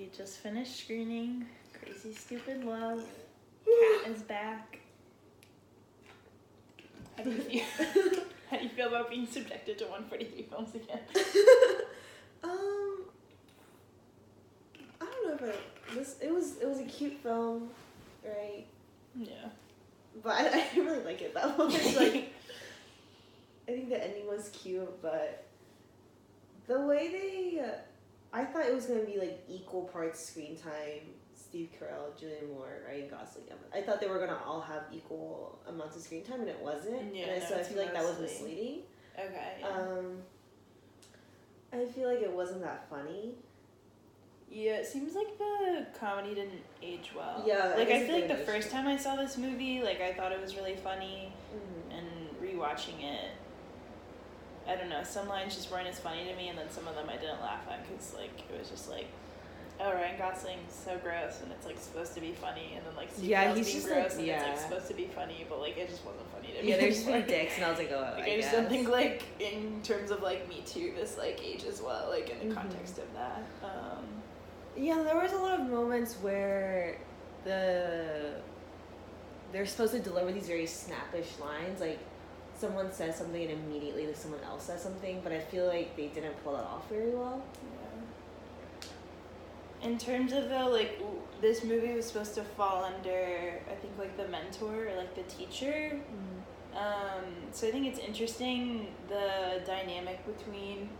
We just finished screening Crazy Stupid Love. Kat is back. How do you feel? How do you feel about being subjected to 143 films again? I don't know if it was a cute film, right? Yeah. But I didn't really like it that much. Like, I think the ending was cute, but the way I thought it was gonna be like equal parts screen time. Steve Carell, Julianne Moore, Ryan Gosling. I thought they were gonna all have equal amounts of screen time, and it wasn't. Yeah, and so I feel like that was mostly misleading. Okay. Yeah. I feel like it wasn't that funny. Yeah, it seems like the comedy didn't age well. Yeah, like I feel like the first time I saw this movie, like I thought it was really funny, and rewatching it, I don't know, some lines just weren't as funny to me, and then some of them I didn't laugh at because like it was just like, oh, Ryan Gosling's so gross, and it's like supposed to be funny, and then like Steve Carell's being gross, and it's like supposed to be funny, but like it just wasn't funny to me. Yeah, they're just being dicks, and I was like, oh, like, I just don't think like in terms of like Me Too, this like ages well, like in the context of that. Yeah, there was a lot of moments where they're supposed to deliver these very snappish lines, like someone says something and immediately someone else says something, but I feel like they didn't pull it off very well. Yeah. In terms of though, like this movie was supposed to fall under, I think like the mentor or like the teacher. So I think it's interesting the dynamic between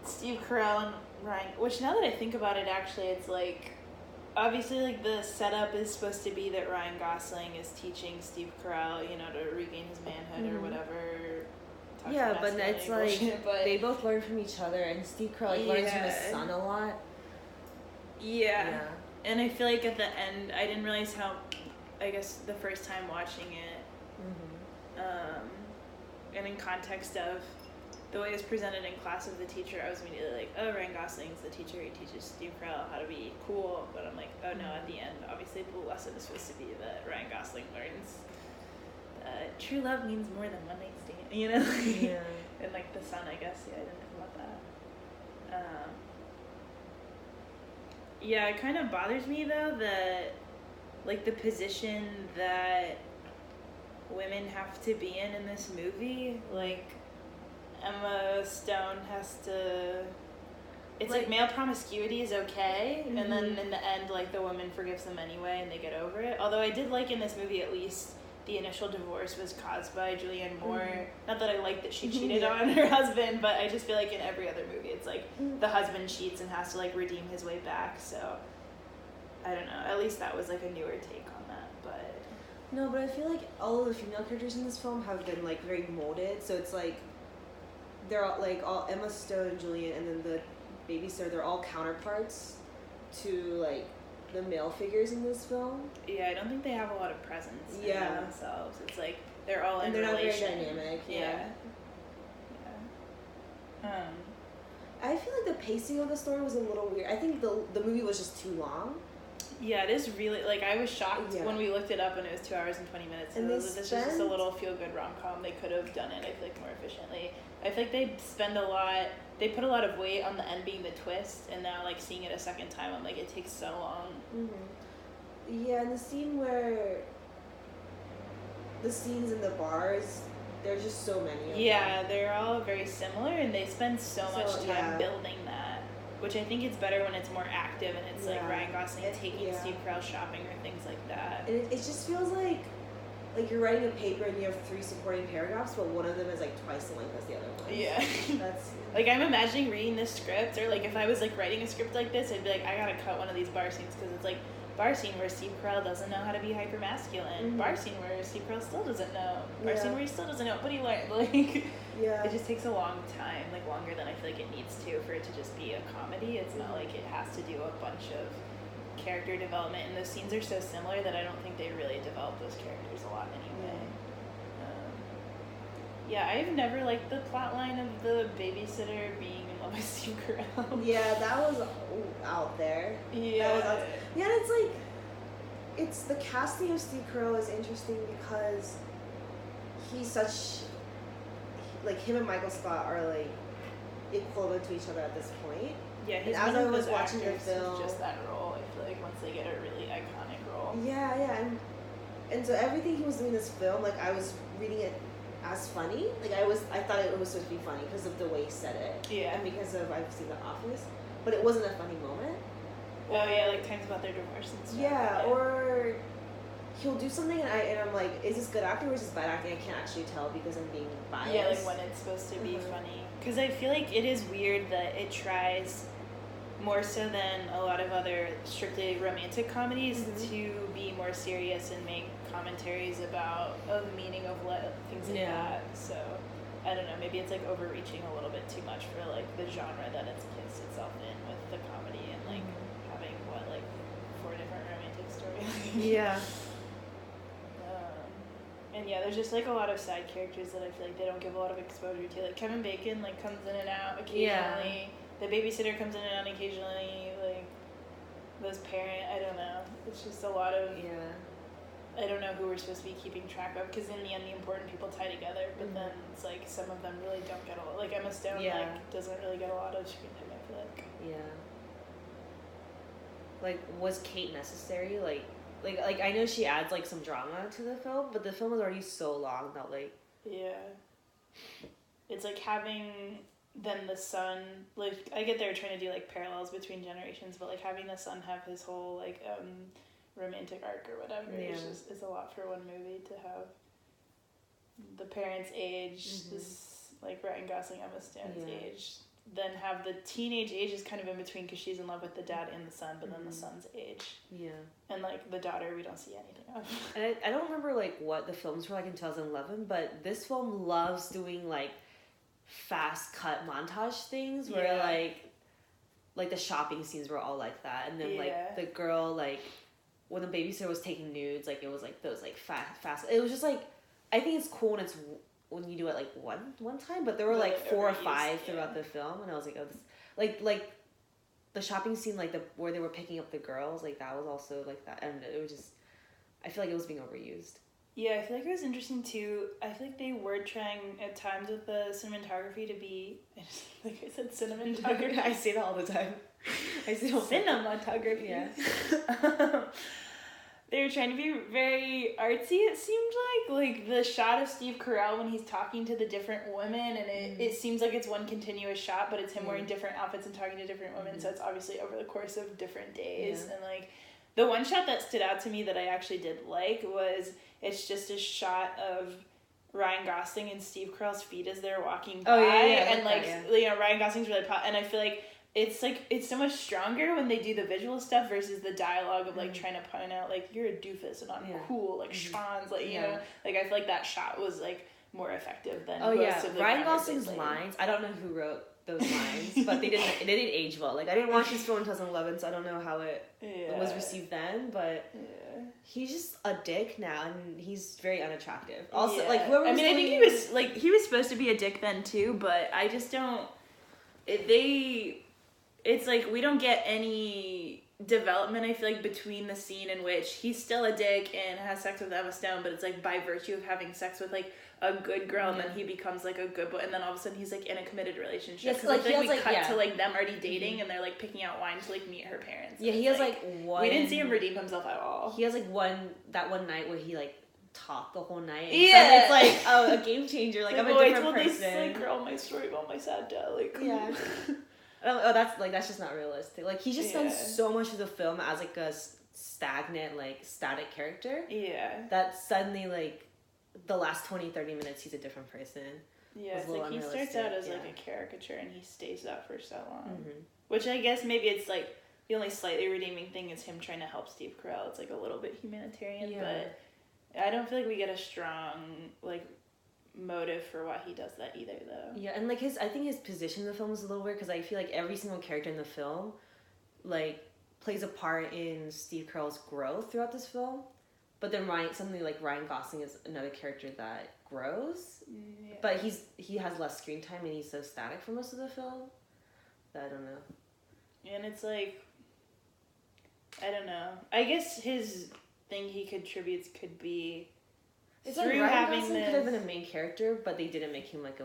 Steve Carell and Ryan, which now that I think about it, actually, it's like, obviously, like, the setup is supposed to be that Ryan Gosling is teaching Steve Carell, you know, to regain his manhood or whatever. Yeah, but it's like, they both learn from each other, and Steve Carell learns from his son a lot. Yeah. And I feel like at the end, I didn't realize how, I guess, the first time watching it, and in context of the way it was presented in class of the teacher, I was immediately like, oh, Ryan Gosling's the teacher, he teaches Steve Carell how to be cool, but I'm like, oh no, at the end, obviously the lesson is supposed to be that Ryan Gosling learns true love means more than one night stand, you know? Yeah. And like the son, I guess, I didn't think about that. Yeah, it kind of bothers me though that, like, the position that women have to be in this movie, like, Emma Stone has to, it's like male promiscuity is okay, and then in the end, like, the woman forgives them anyway and they get over it. Although I did like in this movie, at least, the initial divorce was caused by Julianne Moore. Not that I like that she cheated on her husband, but I just feel like in every other movie it's like the husband cheats and has to like redeem his way back, so I don't know, at least that was like a newer take on that. But no, but I feel like all of the female characters in this film have been like very molded, so it's like they're all Emma Stone and Julian, and then the babysitter, they're all counterparts to like the male figures in this film. Yeah, I don't think they have a lot of presence in themselves. It's like they're all in relation. They're not very dynamic. Yeah. I feel like the pacing of the story was a little weird. I think the movie was just too long. Yeah, it is really, like, I was shocked when we looked it up and it was 2 hours and 20 minutes. And this is just a little feel-good rom-com. They could have done it, I feel like, more efficiently. I feel like they put a lot of weight on the end being the twist, and now, like, seeing it a second time, I'm like, it takes so long. Yeah, and the scenes in the bars, there's just so many of them. Yeah, they're all very similar, and they spend so much time building that, which I think it's better when it's more active, and it's like Ryan Gosling taking Steve Carell shopping or things like that. And it just feels like you're writing a paper and you have 3 supporting paragraphs, but one of them is like twice the length as the other one. Yeah. That's like, I'm imagining reading this script, or like if I was like writing a script like this, I'd be like, I gotta cut one of these bar scenes, because it's like bar scene where Steve Carell doesn't know how to be hyper masculine, bar scene where Steve Carell still doesn't know, bar scene where he still doesn't know, but he learned. Like, it just takes a long time, like longer than I feel like it needs to for it to just be a comedy. It's not like it has to do a bunch of character development, and those scenes are so similar that I don't think they really develop those characters a lot anyway. Yeah, I've never liked the plot line of the babysitter being in love with Steve Carell. Yeah, that was out there. Yeah. Yeah, and it's like, it's the casting of Steve Carell is interesting because he's such, like, him and Michael Scott are like equivalent to each other at this point. Yeah, And he's as one I of was those watching the actors film, who's just that role. I feel like once they get a really iconic role. yeah, and so everything he was doing in this film, like I was reading it as funny. Like I thought it was supposed to be funny because of the way he said it, Yeah. and because of I've seen The Office, but it wasn't a funny moment. Oh yeah, like times about their divorce and stuff. Yeah, or he'll do something and I'm like, is this good acting or is this bad acting? I can't actually tell because I'm being biased. Yeah, like when it's supposed to be funny. Because I feel like it is weird that it tries more so than a lot of other strictly romantic comedies to be more serious and make commentaries about the meaning of things like that. So I don't know, maybe it's like overreaching a little bit too much for like the genre that it's placed itself in with the comedy and like having like 4 different romantic storylines. Yeah. And yeah, there's just like a lot of side characters that I feel like they don't give a lot of exposure to. Like Kevin Bacon like comes in and out occasionally. Yeah. The babysitter comes in and out occasionally. Like those I don't know. It's just a lot of I don't know who we're supposed to be keeping track of because in the end the important people tie together. But then it's like some of them really don't get a lot. Like Emma Stone like doesn't really get a lot of screen time. I feel like. Yeah. Like was Kate necessary? Like I know she adds like some drama to the film, but the film is already so long that like it's like having then the son like I get they're trying to do like parallels between generations, but like having the son have his whole like romantic arc or whatever is a lot for one movie to have the parents' age, this like Ryan Gosling, Emma Stone's age. Then have the teenage age is kind of in between because she's in love with the dad and the son, but then the son's age. Yeah. And like the daughter, we don't see anything of. And I don't remember like what the films were like in 2011, but this film loves doing like fast cut montage things where like the shopping scenes were all like that, and then like the girl like when the babysitter was taking nudes, like it was like those like fast. It was just like I think it's cool when you do it like one time, but there were like 4 or 5 throughout the film, and I was like, oh, this like the shopping scene, like where they were picking up the girls, like that was also like that, and it was just I feel like it was being overused. Yeah, I feel like it was interesting too. I feel like they were trying at times with the cinematography to be, like I said, cinematography. I say that all the time. I say cinematography. Yeah. They were trying to be very artsy, it seemed like the shot of Steve Carell when he's talking to the different women, and it seems like it's one continuous shot, but it's him wearing different outfits and talking to different women, so it's obviously over the course of different days. And like the one shot that stood out to me that I actually did like was it's just a shot of Ryan Gosling and Steve Carell's feet as they're walking by, and like you know Ryan Gosling's really and I feel like it's so much stronger when they do the visual stuff versus the dialogue of like trying to point out like you're a doofus and I'm cool like Sean's like you know like I feel like that shot was like more effective than most of the Ryan Gosling's lines. I don't know who wrote those lines, but they didn't age well. Like I didn't watch this film in 2011, so I don't know how it was received then, but he's just a dick now, and he's very unattractive. Also, like whoever I think he was supposed to be a dick then too, but I just don't. It's like we don't get any development, I feel like, between the scene in which he's still a dick and has sex with Emma Stone, but it's like by virtue of having sex with like a good girl, and then he becomes like a good boy, and then all of a sudden he's like in a committed relationship. Yes, like we cut to like them already dating, and they're like picking out wine to like meet her parents. Yeah, he has like one. We didn't see him redeem himself at all. He has like one night where he like talked the whole night. And it's like a game changer. Like I'm a different person. This like girl my story about my sad dad. Like that's just not realistic. Like he just spends so much of the film as like a stagnant, like static character. Yeah. That suddenly like the last 20-30 minutes he's a different person. Yeah, it's like he starts out as like a caricature and he stays that for so long. Which I guess maybe it's like the only slightly redeeming thing is him trying to help Steve Carell. It's like a little bit humanitarian, but I don't feel like we get a strong like motive for why he does that either, though. Yeah, and like I think his position in the film is a little weird because I feel like every single character in the film like plays a part in Steve Carell's growth throughout this film, but then Ryan Gosling is another character that grows, but he has less screen time and he's so static for most of the film that I don't know. And it's like I don't know. I guess his thing he contributes could be it's through like Ryan Gosling could have been a main character, but they didn't make him like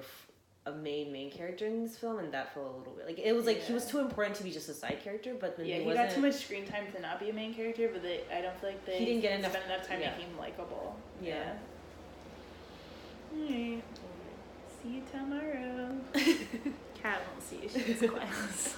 a main character in this film, and that felt a little bit like it was like he was too important to be just a side character, but then he got too much screen time to not be a main character, but I don't feel like they he didn't get enough time making him likable. Yeah. Alright. See you tomorrow. Cat won't see you. She's class.